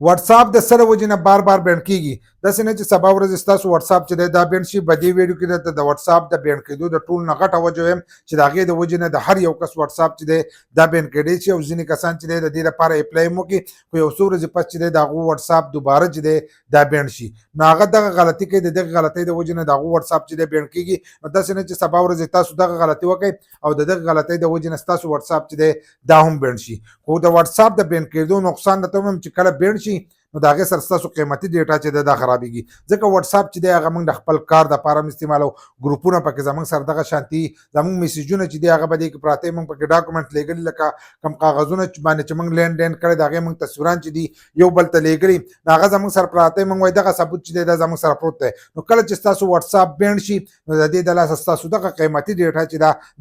واتس اپ د سره وجنه بار بار بینډ کیږي داسې نه چې سبا ورځ ستاسو واتس اپ چې دا بینډ شي په دې ویډیو کې د واتس اپ د بینډ کېدو د ټول نه غټه وجه هم چې د هغې د وجې نه د هر یو کس واتس اپ چې دی دا بینډ کېدی شي او ځینې کسان چې دی د دې لپاره اپلای هم وکړي خو یو څو ورځې پس چې دی د هغو واتس اپ دوباره چې دی دا بینډ شي نو هغه دغه غلطي کوي د دغه غلطۍ د وجې نه د هغو واتس اپ چې دی بینډ کېږي نو داسې نه چې سبا ورځ تاسو دغه غلطي وکړئ او د دغه غلطۍ د وجې نه ستاسو واتس اپ چې دی دا هم بینډ شي خو د واتس اپ د بینډ کېدو نقصان درته ووایم چې کله بینډ شي نو د هغې سره ستاسو قیمتي ډیټا چې دی دا خرابېږي ځکه واتس اپ چې دی هغه موږ د خپل کار دپاره هم استعمالو ګروپونه پکې زموږ سره دغه شانتي زموږ میسیجونه چې دی هغه به دې کې پراته موږ پکې ډاکومنټ لیږلي لکه کوم کاغذونه باندې چې موږ لین دین کړی د هغې موږ تصویران چې دي یو بل ته لیږلي نو هغه زموږ سره پراته موږ وایي دغه ثبوت چې دی دا زموږ سره پروت دی نو کله چې ستاسو واتس اپ بینډ شي نو د دې د لاسه ستاسو دغه قیمتي ډیټا چې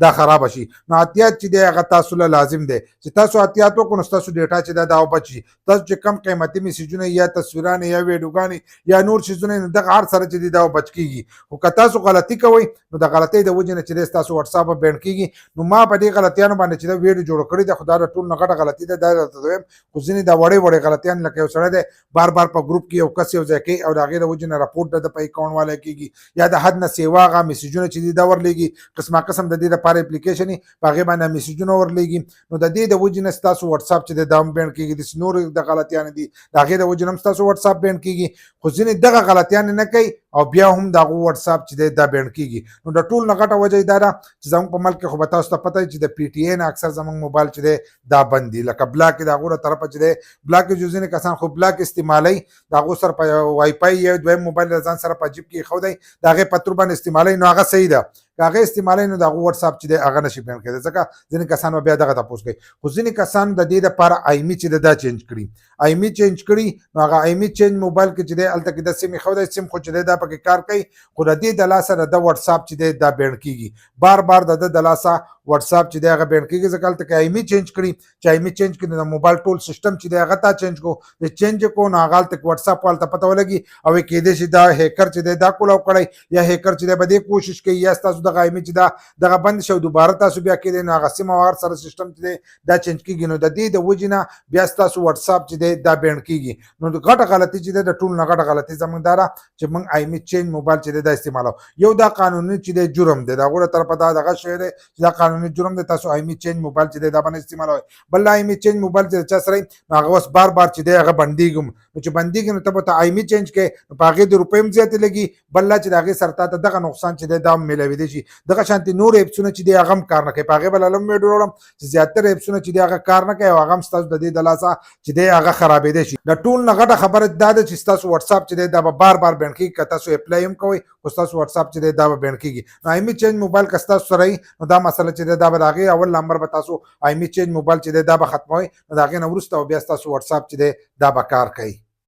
دا خرابه شي نو احتیاط چې دی هغه تاسو له لازم دی چې تاسو احتیاط وکړو نو ستاسو ډیټا چې دا وبچ شي تاسو چې کم قیمتي میسیجونه یا تصویران یا ویډیوګانې یا نور شیزونه دغه هر سره چې دی دا بچ کیږي خو که تاسو غلطي کوئ نو د غلطۍ د وجې نه چې دی ستاسو واتس اپ بینډ کیږي نو ما په دې غلطیانو باندې چې دا ویډیو جوړ کړی دی خو دا د ټول نه غټه غلطي ده دا درته وایم خو ځینې دا وړې وړې غلطیان لکه یو سړی دی بار بار په ګروپ کې یو کس یو ځای کوي او د هغې د وجې نه راپورټ د په اکاونټ والا کیږي یا د حد نه سیوا هغه میسیجونه چې دي دا ورلیږي قسمه قسم د دې لپاره اپلیکیشن یې په هغې باندې میسیجونه ورلیږي نو د دې د وجې نه ستاسو واتس اپ چې دی دا هم بینډ کیږي داسې نور د غلطیانې دي د هغې د وجې نه هم ستاسو واتس اپ بینډ کیږي خو ځینې دغه غلطیان نه کوي او بیا هم د هغو واتس اپ چې دی دا بینډ کیږي نو د ټول نه غټه وجه دا ده چې زموږ په ملک کې خو به تاسو ته پته چې د پی ټي ای نه اکثر زموږ موبایل چې دی دا بند دي لکه بلاک د هغو له طرفه چې دی بلاک جو ځینې کسان خو بلاک استعمالوي د هغو سره په وای فای یا دویم موبایل د ځان سره په جیب کې ایښودی د هغې په تور باندې استعمالوي نو هغه صحیح ده که هغې استعمالوي نو د هغو واتس اپ چې دی هغه نشي بینډ کېدی ځکه ځینې کسان به بیا دغه تپوس کوي خو ځینې کسان د دې دپاره آیمي چې دی دا چینج کړي آیمي چینج کړي نو هغه آیمي چینج موبایل کې چې دی هلته کې د سیم ایښودی سیم خو چې دی دا پکې کار کوي خو د دې د لاسه د ده واتس اپ چې دی دا بینډ کېږي بار بار د ده د لاسه واتس اپ چې دی هغه بینډ کېږي ځکه هلته کې آیمي چینج کړي چې آیمي چینج کړي نو د موبایل ټول سیسټم چې دی هغه تا چینج کړو د چینج کړو نو هغه هلته کې واتس اپ والته پته ولګي او کېدای شي دا هیکر چې دی دا کولاو کړی یا هیکر چې دی به دې کوشش کوي یا ستاسو دغه آیمي چې دا دغه بند شي او دوباره تاسو بیا کېدی نو هغه سیم او هر سره سیسټم چې دی دا چینج کېږي نو د دې د وجې نه بیا ستاسو واتس اپ چې دی دا بینډ کېږي نو د غټه غلطي چې دی د ټول نه غټه غلطي زموږ دا ده چې موږ آیمي چینج موبایل چې دی دا استعمالو یو دا قانوني چې دی جرم دی د هغو له طرفه دا دغه شی دی چې دا قانوني جرم دی تاسو آیمي چینج موبایل چې دی دا باندې استعمالوئ بل آیمي چینج موبایل چې چا سره نو هغه اوس بار بار چې دی هغه بندېږي نو چې بندېږي نو ته به ته آیمي چینج کوې نو په هغې د روپۍ هم زیاتې لګي بل لا چې د هغې سره تا ته دغه نقصان چې دی دا هم میلاویدی شي دغه شانتې نور ایپسونه چې دی هغه هم کار نه کوي په هغې به لاله هم ویډیو راوړم چې زیاتره ایپسونه چې دی هغه کار نه کوي او هغه هم ستاسو د دې د لاسه چې دی هغه خرابېدی شي د ټول نه غټه خبره دا ده چې ستاسو واتس اپ چې دی دا به بار بار بینډ کېږي که تاسو اپلای هم کوئ خو ستاسو واتس اپ چې دی دا به بینډ کېږي نو آیمي چینج موبایل که ستاسو سره وي نو دا مسله چې دی دا به د هغې اول نمبر به تاسو آیمي چینج موبایل چې دی دا به ختموئ نو د هغې نه وروسته او بیا ستاسو واتس اپ چې دی دا به کار کوي